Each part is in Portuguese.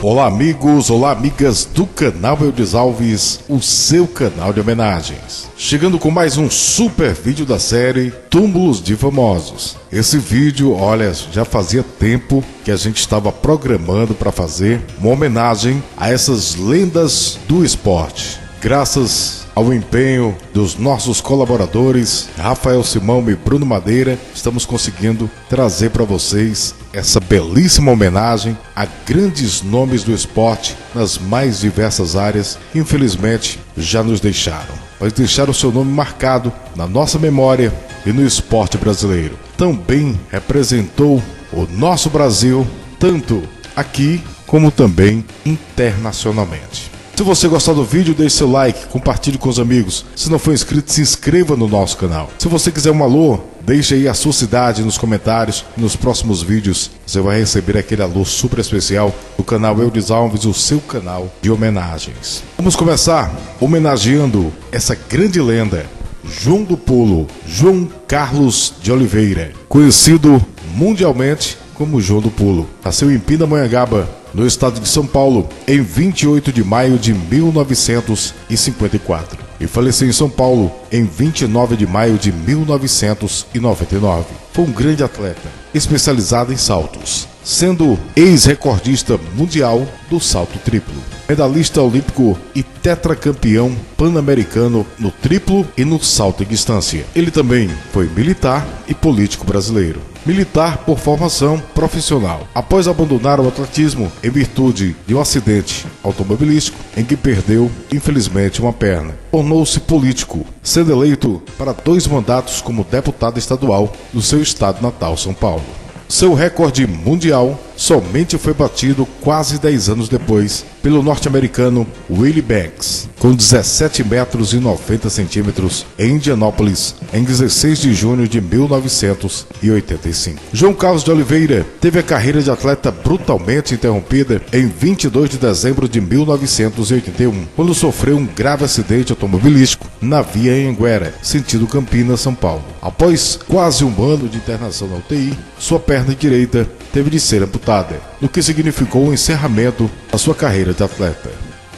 Olá amigos, olá amigas do canal Eudes Alves, o seu canal de homenagens. Chegando com mais um super vídeo da série Túmulos de Famosos. Esse vídeo, olha, já fazia tempo que a gente estava programando para fazer uma homenagem a essas lendas do esporte. Graças ao empenho dos nossos colaboradores, Rafael Simão e Bruno Madeira, estamos conseguindo trazer para vocês essa belíssima homenagem a grandes nomes do esporte nas mais diversas áreas que infelizmente já nos deixaram. Mas deixaram o seu nome marcado na nossa memória e no esporte brasileiro. Também representou o nosso Brasil, tanto aqui como também internacionalmente. Se você gostar do vídeo, deixe seu like, compartilhe com os amigos. Se não for inscrito, se inscreva no nosso canal. Se você quiser um alô, deixe aí a sua cidade nos comentários. Nos próximos vídeos você vai receber aquele alô super especial do canal Eudes Alves, o seu canal de homenagens. Vamos começar homenageando essa grande lenda, João do Pulo, João Carlos de Oliveira, conhecido mundialmente como João do Pulo. Nasceu em Pindamonhangaba, no estado de São Paulo, em 28 de maio de 1954 e faleceu em São Paulo em 29 de maio de 1999. Foi um grande atleta, especializado em saltos, sendo ex-recordista mundial do salto triplo, medalhista olímpico e tetracampeão pan-americano no triplo e no salto em distância. Ele também foi militar e político brasileiro. Militar por formação profissional. Após abandonar o atletismo em virtude de um acidente automobilístico em que perdeu, infelizmente, uma perna, tornou-se político, sendo eleito para 2 mandatos como deputado estadual do seu estado natal, São Paulo. Seu recorde mundial somente foi batido quase 10 anos depois pelo norte-americano Willie Banks, com 17 metros e 90 centímetros em Indianápolis, em 16 de junho de 1985. João Carlos de Oliveira teve a carreira de atleta brutalmente interrompida em 22 de dezembro de 1981, quando sofreu um grave acidente automobilístico na via Anhanguera, sentido Campinas, São Paulo. Após quase um ano de internação na UTI, sua perna direita teve de ser amputada, o que significou o encerramento da sua carreira de atleta.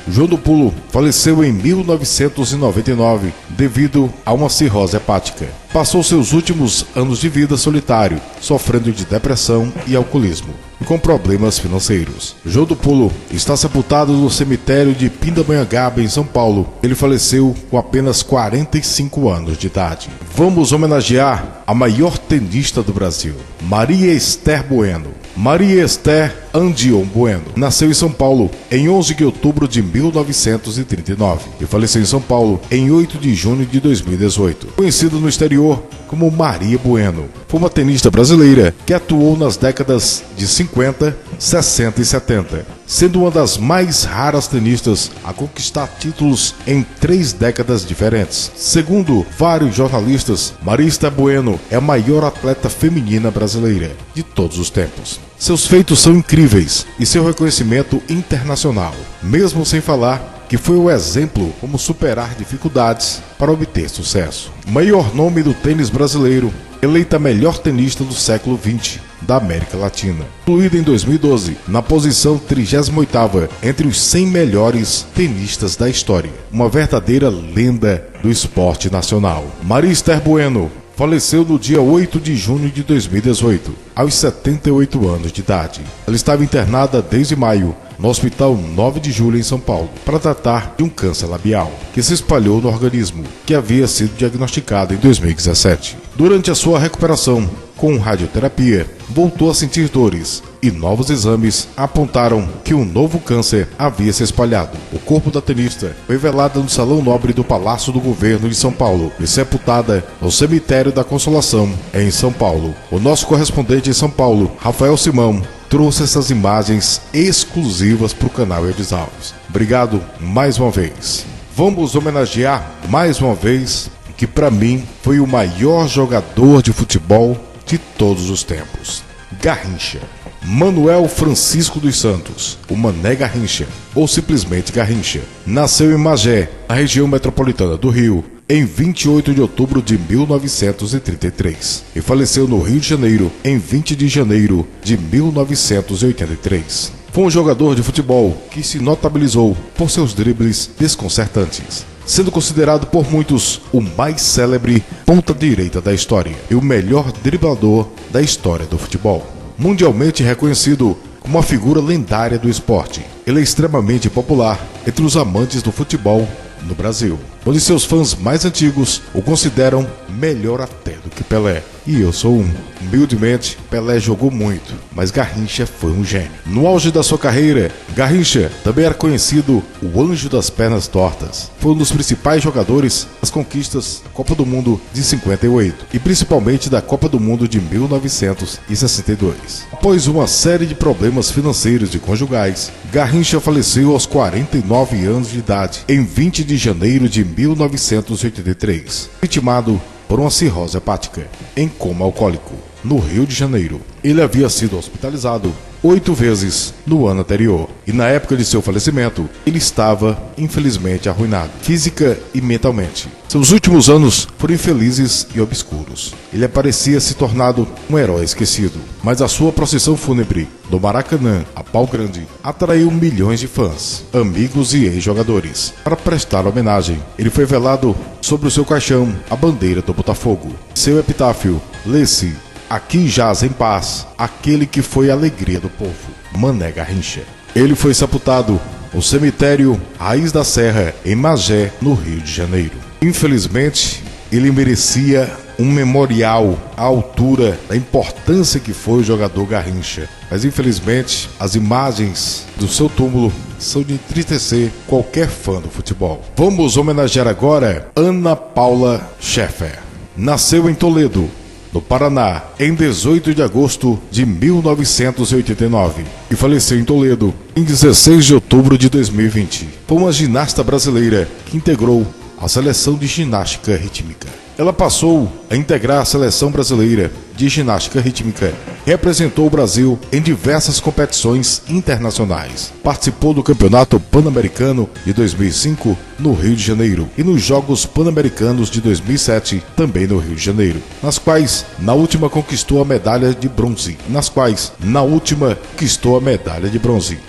João do Pulo faleceu em 1999 devido a uma cirrose hepática. Passou seus últimos anos de vida solitário, sofrendo de depressão e alcoolismo e com problemas financeiros. João do Pulo está sepultado no cemitério de Pindamonhangaba, em São Paulo. Ele faleceu com apenas 45 anos de idade. Vamos homenagear a maior tenista do Brasil, Maria Esther Bueno. Maria Esther Andion Bueno nasceu em São Paulo em 11 de outubro de 1939 e faleceu em São Paulo em 8 de junho de 2018. Conhecida no exterior como Maria Bueno, foi uma tenista brasileira que atuou nas décadas de 50, 60 e 70, sendo uma das mais raras tenistas a conquistar títulos em 3 décadas diferentes. Segundo vários jornalistas, Maria Esther Bueno é a maior atleta feminina brasileira de todos os tempos. Seus feitos são incríveis e seu reconhecimento internacional, mesmo sem falar que foi o exemplo como superar dificuldades para obter sucesso. Maior nome do tênis brasileiro, eleita a melhor tenista do século XX da América Latina, incluída em 2012 na posição 38ª entre os 100 melhores tenistas da história. Uma verdadeira lenda do esporte nacional. Maria Esther Bueno faleceu no dia 8 de junho de 2018, aos 78 anos de idade. Ela estava internada desde maio no Hospital 9 de Julho, em São Paulo, para tratar de um câncer labial, que se espalhou no organismo, que havia sido diagnosticado em 2017. Durante a sua recuperação, com radioterapia, voltou a sentir dores e novos exames apontaram que um novo câncer havia se espalhado. O corpo da tenista foi velado no Salão Nobre do Palácio do Governo de São Paulo e sepultada no Cemitério da Consolação, em São Paulo. O nosso correspondente em São Paulo, Rafael Simão, trouxe essas imagens exclusivas para o canal Eudes Alves. Obrigado mais uma vez. Vamos homenagear mais uma vez que para mim foi o maior jogador de futebol de todos os tempos, Garrincha. Manuel Francisco dos Santos, o Mané Garrincha, ou simplesmente Garrincha, nasceu em Magé, na região metropolitana do Rio, em 28 de outubro de 1933 e faleceu no Rio de Janeiro em 20 de janeiro de 1983. Foi um jogador de futebol que se notabilizou por seus dribles desconcertantes, sendo considerado por muitos o mais célebre ponta-direita da história e o melhor driblador da história do futebol. Mundialmente reconhecido como uma figura lendária do esporte, ele é extremamente popular entre os amantes do futebol no Brasil, onde seus fãs mais antigos o consideram melhor até do que Pelé. E eu sou um. Humildemente, Pelé jogou muito, mas Garrincha foi um gênio. No auge da sua carreira, Garrincha também era conhecido o anjo das pernas tortas. Foi um dos principais jogadores das conquistas da Copa do Mundo de 58 e principalmente da Copa do Mundo de 1962. Após uma série de problemas financeiros e conjugais, Garrincha faleceu aos 49 anos de idade, em 20 de janeiro de 1983, vitimado por uma cirrose hepática, em coma alcoólico, no Rio de Janeiro. Ele havia sido hospitalizado 8 vezes no ano anterior, e na época de seu falecimento, ele estava infelizmente arruinado, física e mentalmente. Seus últimos anos foram infelizes e obscuros. Ele parecia se tornado um herói esquecido, mas a sua procissão fúnebre do Maracanã, a Pau Grande, atraiu milhões de fãs, amigos e ex-jogadores. Para prestar homenagem, ele foi velado sobre o seu caixão a bandeira do Botafogo. Seu epitáfio lê-se: "Aqui jaz em paz aquele que foi a alegria do povo, Mané Garrincha." Ele foi sepultado no cemitério Raiz da Serra, em Magé, no Rio de Janeiro. Infelizmente, ele merecia um memorial à altura da importância que foi o jogador Garrincha. Mas infelizmente, as imagens do seu túmulo são de entristecer qualquer fã do futebol. Vamos homenagear agora Ana Paula Schaeffer. Nasceu em Toledo, no Paraná, em 18 de agosto de 1989 e faleceu em Toledo em 16 de outubro de 2020. Foi uma ginasta brasileira que integrou a seleção de ginástica rítmica. Ela passou a integrar a seleção brasileira de ginástica rítmica, representou o Brasil em diversas competições internacionais, participou do Campeonato Pan-Americano de 2005 no Rio de Janeiro e nos Jogos Pan-Americanos de 2007 também no Rio de Janeiro, nas quais na última conquistou a medalha de bronze,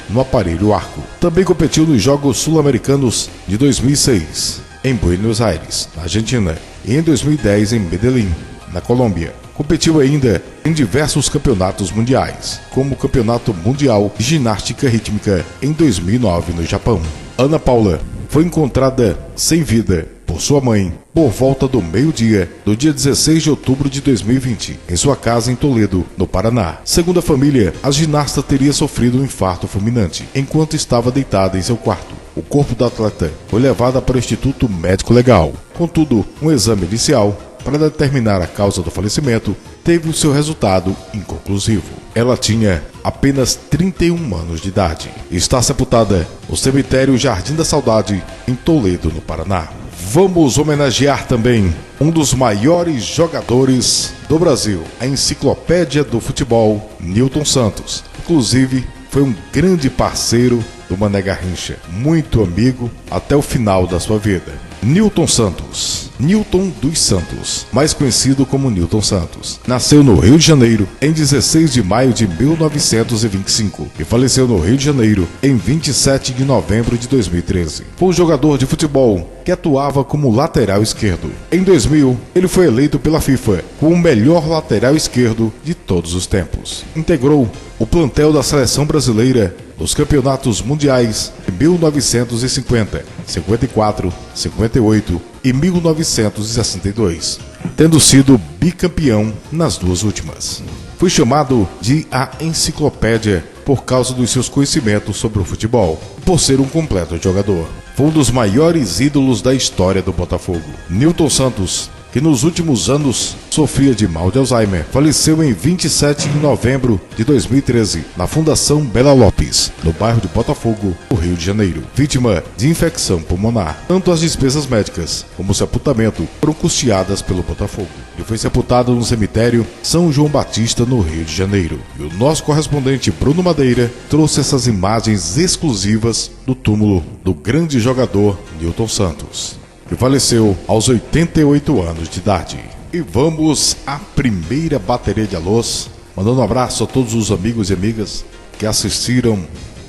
no aparelho arco. Também competiu nos Jogos Sul-Americanos de 2006 em Buenos Aires, na Argentina, e em 2010 em Medellín, na Colômbia. Competiu ainda em diversos campeonatos mundiais, como o Campeonato Mundial de Ginástica Rítmica em 2009 no Japão. Ana Paula foi encontrada sem vida por sua mãe por volta do meio-dia do dia 16 de outubro de 2020, em sua casa em Toledo, no Paraná. Segundo a família, a ginasta teria sofrido um infarto fulminante enquanto estava deitada em seu quarto. O corpo da atleta foi levado para o Instituto Médico Legal. Contudo, um exame inicial para determinar a causa do falecimento teve o seu resultado inconclusivo. Ela tinha apenas 31 anos de idade e está sepultada no cemitério Jardim da Saudade, em Toledo, no Paraná. Vamos homenagear também um dos maiores jogadores do Brasil, a enciclopédia do futebol, Nilton Santos. Inclusive, foi um grande parceiro do Mané Garrincha, muito amigo até o final da sua vida. Nilton Santos, Nilton dos Santos, mais conhecido como Nilton Santos, nasceu no Rio de Janeiro em 16 de maio de 1925 e faleceu no Rio de Janeiro em 27 de novembro de 2013. Foi um jogador de futebol que atuava como lateral esquerdo. Em 2000, ele foi eleito pela FIFA como o melhor lateral esquerdo de todos os tempos. Integrou o plantel da seleção brasileira nos campeonatos mundiais de 1950, 54, 58 e 1962, tendo sido bicampeão nas duas últimas. Foi chamado de a enciclopédia por causa dos seus conhecimentos sobre o futebol, por ser um completo jogador. Foi um dos maiores ídolos da história do Botafogo. Nilton Santos, que nos últimos anos sofria de mal de Alzheimer, faleceu em 27 de novembro de 2013 na Fundação Bela Lopes, no bairro de Botafogo, no Rio de Janeiro, vítima de infecção pulmonar. Tanto as despesas médicas como o sepultamento foram custeadas pelo Botafogo. Ele foi sepultado no cemitério São João Batista, no Rio de Janeiro. E o nosso correspondente Bruno Madeira trouxe essas imagens exclusivas do túmulo do grande jogador Nilton Santos, que faleceu aos 88 anos de idade. E vamos à primeira bateria de alôs, mandando um abraço a todos os amigos e amigas que assistiram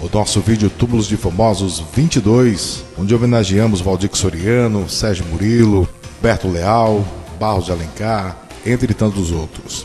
o nosso vídeo Túmulos de Famosos 22, onde homenageamos Valdir Soriano, Sérgio Murilo, Berto Leal, Barros de Alencar, entre tantos outros.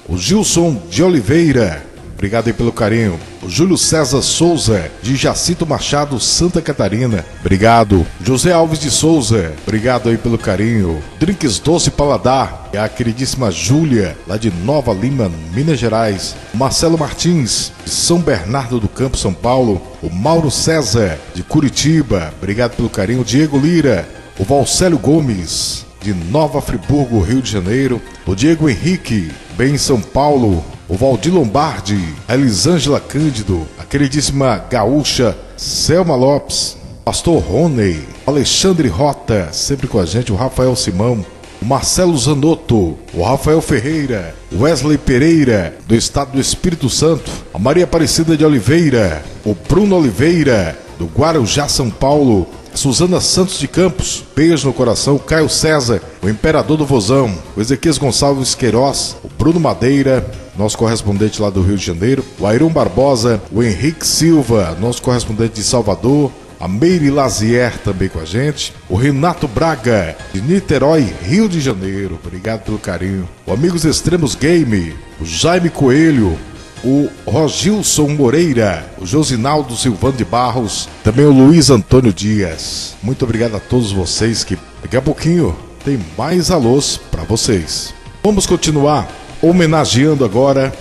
O Gilson de Oliveira, obrigado aí pelo carinho. O Júlio César Souza, de Jacinto Machado, Santa Catarina, obrigado. José Alves de Souza, obrigado aí pelo carinho. Drinks Doce Paladar, a queridíssima Júlia, lá de Nova Lima, Minas Gerais. Marcelo Martins, de São Bernardo do Campo, São Paulo. O Mauro César, de Curitiba, obrigado pelo carinho. O Diego Lira, o Valcélio Gomes, de Nova Friburgo, Rio de Janeiro. O Diego Henrique, bem em São Paulo. O Valdir Lombardi, a Elisângela Cândido, a queridíssima gaúcha Selma Lopes, Pastor Rony, Alexandre Rota, sempre com a gente, o Rafael Simão, o Marcelo Zanotto, o Rafael Ferreira, o Wesley Pereira, do estado do Espírito Santo, a Maria Aparecida de Oliveira, o Bruno Oliveira, do Guarujá, São Paulo, Suzana Santos de Campos, beijo no coração, Caio César, o Imperador do Vozão, o Ezequias Gonçalves Queiroz, o Bruno Madeira, nosso correspondente lá do Rio de Janeiro, o Airon Barbosa, o Henrique Silva, nosso correspondente de Salvador, a Meire Lazier também com a gente, o Renato Braga, de Niterói, Rio de Janeiro, obrigado pelo carinho, o Amigos Extremos Game, o Jaime Coelho, o Rogilson Moreira, o Josinaldo Silvano de Barros, também o Luiz Antônio Dias. Muito obrigado a todos vocês, que daqui a pouquinho tem mais alôs para vocês. Vamos continuar homenageando agora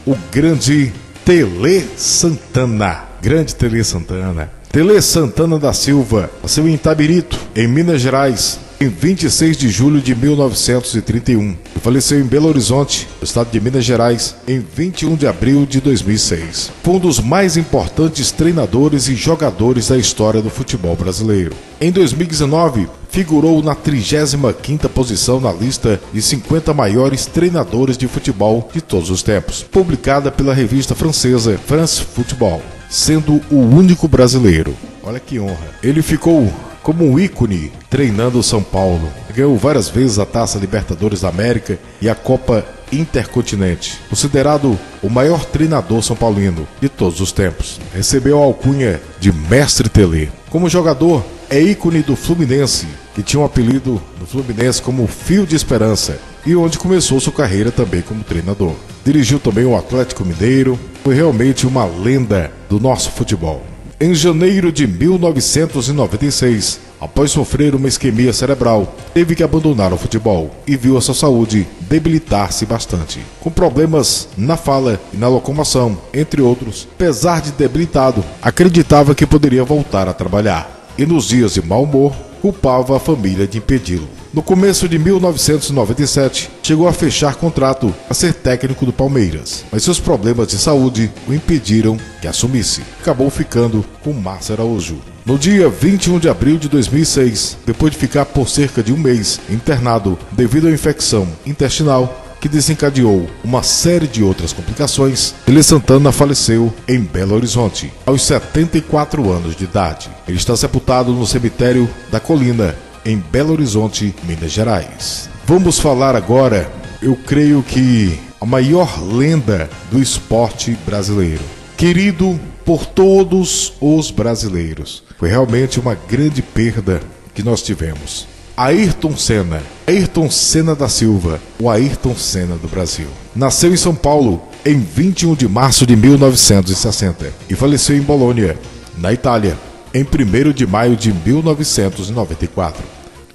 o grande Tele Santana. Grande Tele Santana. Tele Santana da Silva nasceu em Itabirito, em Minas Gerais, em 26 de julho de 1931 e faleceu em Belo Horizonte, no estado de Minas Gerais, em 21 de abril de 2006. Foi um dos mais importantes treinadores e jogadores da história do futebol brasileiro. Em 2019, figurou na 35ª posição na lista de 50 maiores treinadores de futebol de todos os tempos, publicada pela revista francesa France Football, sendo o único brasileiro. Olha que honra. Ele ficou como um ícone treinando o São Paulo. Ganhou várias vezes a Taça Libertadores da América e a Copa Intercontinente. Considerado o maior treinador são paulino de todos os tempos. Recebeu a alcunha de Mestre Tele. Como jogador, é ícone do Fluminense, que tinha um apelido no Fluminense como Fio de Esperança, e onde começou sua carreira também como treinador. Dirigiu também o Atlético Mineiro. Foi realmente uma lenda do nosso futebol. Em janeiro de 1996, após sofrer uma isquemia cerebral, teve que abandonar o futebol e viu a sua saúde debilitar-se bastante, com problemas na fala e na locomoção, entre outros. Apesar de debilitado, acreditava que poderia voltar a trabalhar e, nos dias de mau humor, culpava a família de impedi-lo. No começo de 1997, chegou a fechar contrato a ser técnico do Palmeiras, mas seus problemas de saúde o impediram que assumisse. Acabou ficando com Márcio Araújo. No dia 21 de abril de 2006, depois de ficar por cerca de um mês internado devido à infecção intestinal, que desencadeou uma série de outras complicações, Tele Santana faleceu em Belo Horizonte, aos 74 anos de idade. Ele está sepultado no cemitério da Colina, em Belo Horizonte, Minas Gerais. Vamos falar agora, eu creio que a maior lenda do esporte brasileiro, querido por todos os brasileiros. Foi realmente uma grande perda que nós tivemos. Ayrton Senna. Ayrton Senna da Silva, o Ayrton Senna do Brasil. Nasceu em São Paulo em 21 de março de 1960 e faleceu em Bolônia, na Itália, em 1º de maio de 1994.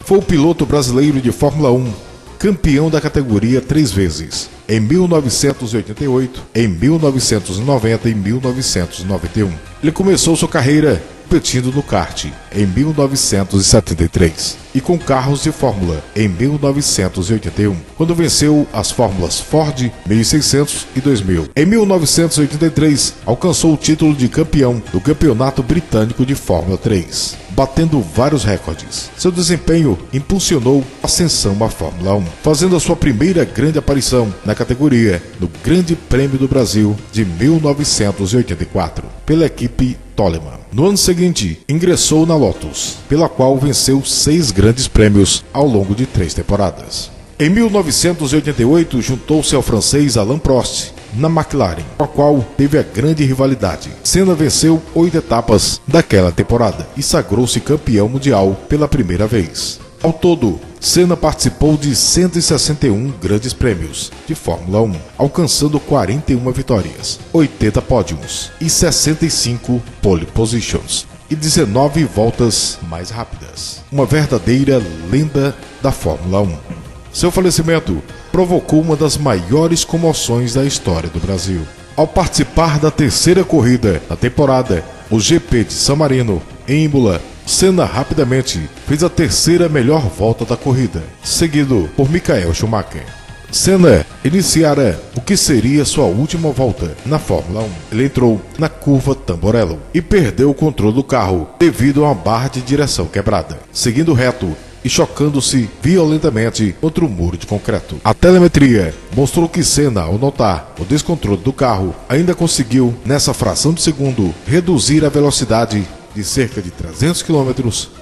Foi o piloto brasileiro de Fórmula 1, campeão da categoria 3 vezes, em 1988, em 1990 e 1991. Ele começou sua carreira competindo no kart em 1973 e com carros de Fórmula em 1981, quando venceu as Fórmulas Ford 1600 e 2000. Em 1983, alcançou o título de campeão do Campeonato Britânico de Fórmula 3, batendo vários recordes. Seu desempenho impulsionou a ascensão à Fórmula 1, fazendo a sua primeira grande aparição na categoria no Grande Prêmio do Brasil de 1984, pela equipe Toleman. No ano seguinte, ingressou na Lotus, pela qual venceu 6 grandes prêmios ao longo de 3 temporadas. Em 1988, juntou-se ao francês Alain Prost na McLaren, com a qual teve a grande rivalidade. Senna venceu 8 etapas daquela temporada e sagrou-se campeão mundial pela primeira vez. Ao todo, Senna participou de 161 grandes prêmios de Fórmula 1, alcançando 41 vitórias, 80 pódios e 65 pole positions e 19 voltas mais rápidas. Uma verdadeira lenda da Fórmula 1. Seu falecimento provocou uma das maiores comoções da história do Brasil. Ao participar da terceira corrida da temporada, o GP de San Marino, em Imola, Senna rapidamente fez a terceira melhor volta da corrida, seguido por Michael Schumacher. Senna iniciara o que seria sua última volta na Fórmula 1. Ele entrou na curva Tamborello e perdeu o controle do carro devido a uma barra de direção quebrada, seguindo reto e chocando-se violentamente contra o muro de concreto. A telemetria mostrou que Senna, ao notar o descontrole do carro, ainda conseguiu, nessa fração de segundo, reduzir a velocidade de cerca de 300 km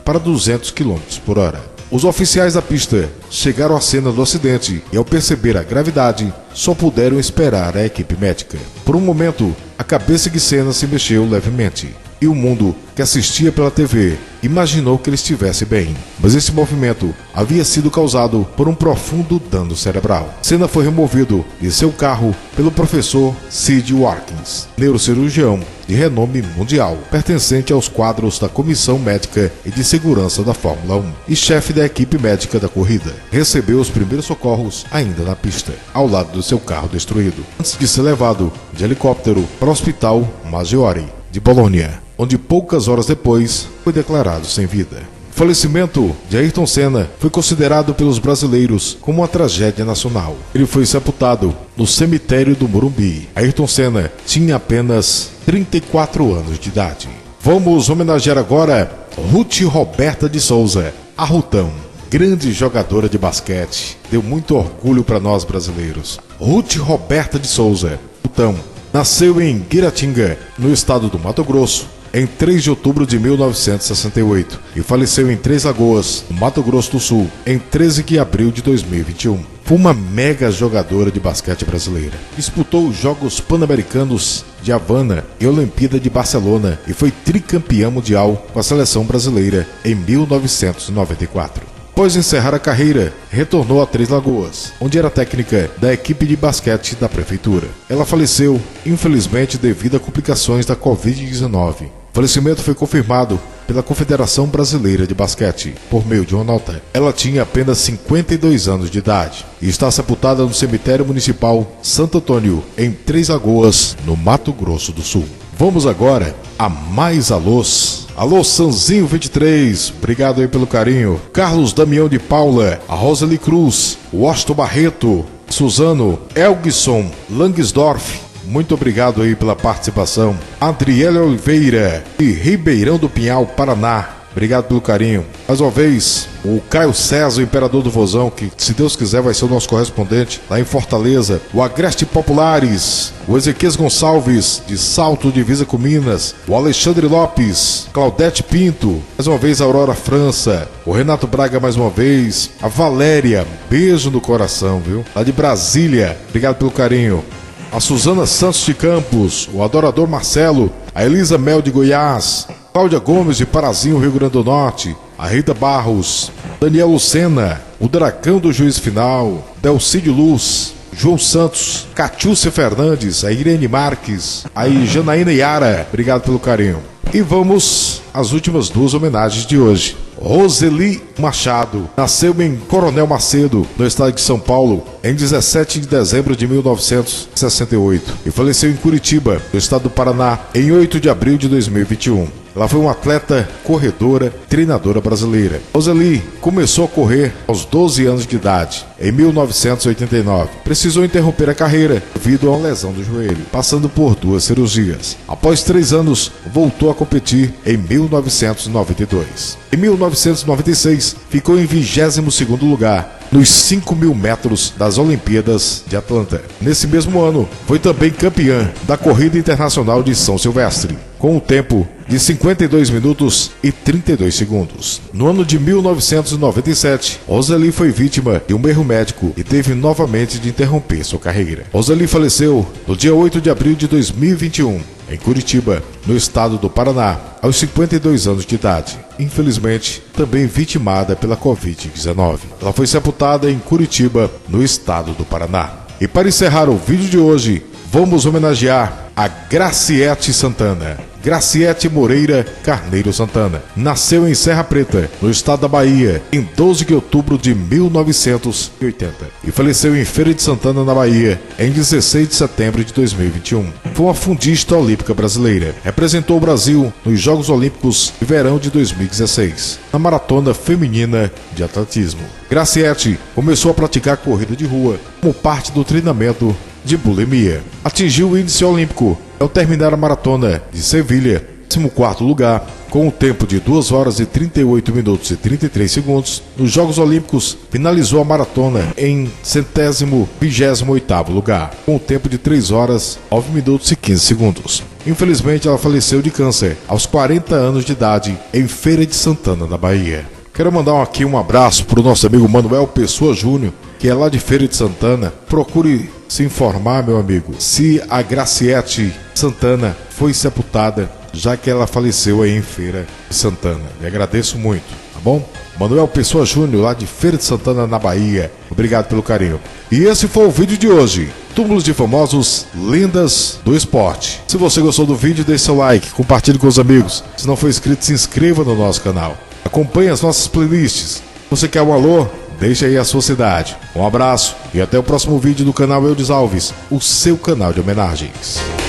para 200 km por hora. Os oficiais da pista chegaram à cena do acidente e, ao perceber a gravidade, só puderam esperar a equipe médica. Por um momento, a cabeça de Senna se mexeu levemente e o mundo que assistia pela TV imaginou que ele estivesse bem, mas esse movimento havia sido causado por um profundo dano cerebral. Senna foi removido de seu carro pelo professor Sid Watkins, neurocirurgião de renome mundial, pertencente aos quadros da Comissão Médica e de Segurança da Fórmula 1 e chefe da equipe médica da corrida. Recebeu os primeiros socorros ainda na pista, ao lado do seu carro destruído, antes de ser levado de helicóptero para o Hospital Maggiore de Bologna, onde poucas horas depois foi declarado sem vida. O falecimento de Ayrton Senna foi considerado pelos brasileiros como uma tragédia nacional. Ele foi sepultado no cemitério do Morumbi. Ayrton Senna tinha apenas 34 anos de idade. Vamos homenagear agora Ruth Roberta de Souza, a Rutão, grande jogadora de basquete. Deu muito orgulho para nós brasileiros. Ruth Roberta de Souza, Rutão, nasceu em Guiratinga, no estado do Mato Grosso, em 3 de outubro de 1968 e faleceu em Três Lagoas, no Mato Grosso do Sul, em 13 de abril de 2021. Foi uma mega jogadora de basquete brasileira. Disputou os Jogos Pan-Americanos de Havana e a Olimpíada de Barcelona e foi tricampeã mundial com a seleção brasileira em 1994. Após encerrar a carreira, retornou a Três Lagoas, onde era técnica da equipe de basquete da prefeitura. Ela faleceu, infelizmente, devido a complicações da Covid-19. O falecimento foi confirmado pela Confederação Brasileira de Basquete, por meio de uma nota. Ela tinha apenas 52 anos de idade e está sepultada no cemitério municipal Santo Antônio, em Três Lagoas, no Mato Grosso do Sul. Vamos agora a mais alôs. Alô, Sanzinho 23, obrigado aí pelo carinho. Carlos Damião de Paula, a Roseli Cruz, Washington Barreto, Suzano, Elgson Langsdorff, muito obrigado aí pela participação. Adriele Oliveira e Ribeirão do Pinhal, Paraná, obrigado pelo carinho. Mais uma vez, o Caio César, o Imperador do Vozão, que se Deus quiser vai ser o nosso correspondente lá em Fortaleza. O Agreste Populares, o Ezequias Gonçalves, de Salto, divisa com Minas. O Alexandre Lopes, Claudete Pinto, mais uma vez a Aurora França. O Renato Braga mais uma vez. A Valéria, beijo no coração, viu? Lá de Brasília, obrigado pelo carinho. A Suzana Santos de Campos, o Adorador Marcelo, a Elisa Mel de Goiás, Cláudia Gomes de Parazinho, Rio Grande do Norte, a Rita Barros, Daniel Lucena, o Dragão do Juiz Final, Delcídio Luz, João Santos, Catiúcia Fernandes, a Irene Marques, a Janaína Yara, obrigado pelo carinho. E vamos às últimas 2 homenagens de hoje. Roseli Machado nasceu em Coronel Macedo, no estado de São Paulo, em 17 de dezembro de 1968 e faleceu em Curitiba, no estado do Paraná, em 8 de abril de 2021. Ela foi uma atleta, corredora, treinadora brasileira. Roseli começou a correr aos 12 anos de idade, em 1989. Precisou interromper a carreira devido a uma lesão do joelho, passando por 2 cirurgias. Após 3 anos, voltou a competir em 1992. Em 1996, ficou em 22º lugar nos 5.000 metros das Olimpíadas de Atlanta. Nesse mesmo ano, foi também campeã da Corrida Internacional de São Silvestre, com um tempo de 52 minutos e 32 segundos. No ano de 1997, Roseli foi vítima de um erro médico e teve novamente de interromper sua carreira. Roseli faleceu no dia 8 de abril de 2021, em Curitiba, no estado do Paraná, aos 52 anos de idade. Infelizmente, também vitimada pela Covid-19. Ela foi sepultada em Curitiba, no estado do Paraná. E para encerrar o vídeo de hoje, vamos homenagear a Graciete Santana. Graciete Moreira Carneiro Santana nasceu em Serra Preta, no estado da Bahia, em 12 de outubro de 1980 e faleceu em Feira de Santana, na Bahia, em 16 de setembro de 2021. Foi uma fundista olímpica brasileira. Representou o Brasil nos Jogos Olímpicos de Verão de 2016, na maratona feminina de atletismo. Graciete começou a praticar corrida de rua como parte do treinamento de bulimia. Atingiu o índice olímpico ao terminar a maratona de Sevilha, 14º lugar, com um tempo de 2 horas e 38 minutos e 33 segundos. Nos Jogos Olímpicos, finalizou a maratona em 128º lugar, com um tempo de 3 horas, 9 minutos e 15 segundos. Infelizmente, ela faleceu de câncer aos 40 anos de idade, em Feira de Santana, na Bahia. Quero mandar aqui um abraço para o nosso amigo Manuel Pessoa Júnior, que é lá de Feira de Santana. Procure se informar, meu amigo, se a Graciete Santana foi sepultada, já que ela faleceu aí em Feira de Santana. Me agradeço muito, tá bom? Manuel Pessoa Júnior, lá de Feira de Santana, na Bahia. Obrigado pelo carinho. E esse foi o vídeo de hoje. Túmulos de famosos, lendas do esporte. Se você gostou do vídeo, deixe seu like, compartilhe com os amigos. Se não for inscrito, se inscreva no nosso canal. Acompanhe as nossas playlists. Você quer um alô? Deixe aí a sua cidade. Um abraço e até o próximo vídeo do canal Eudes Alves, o seu canal de homenagens.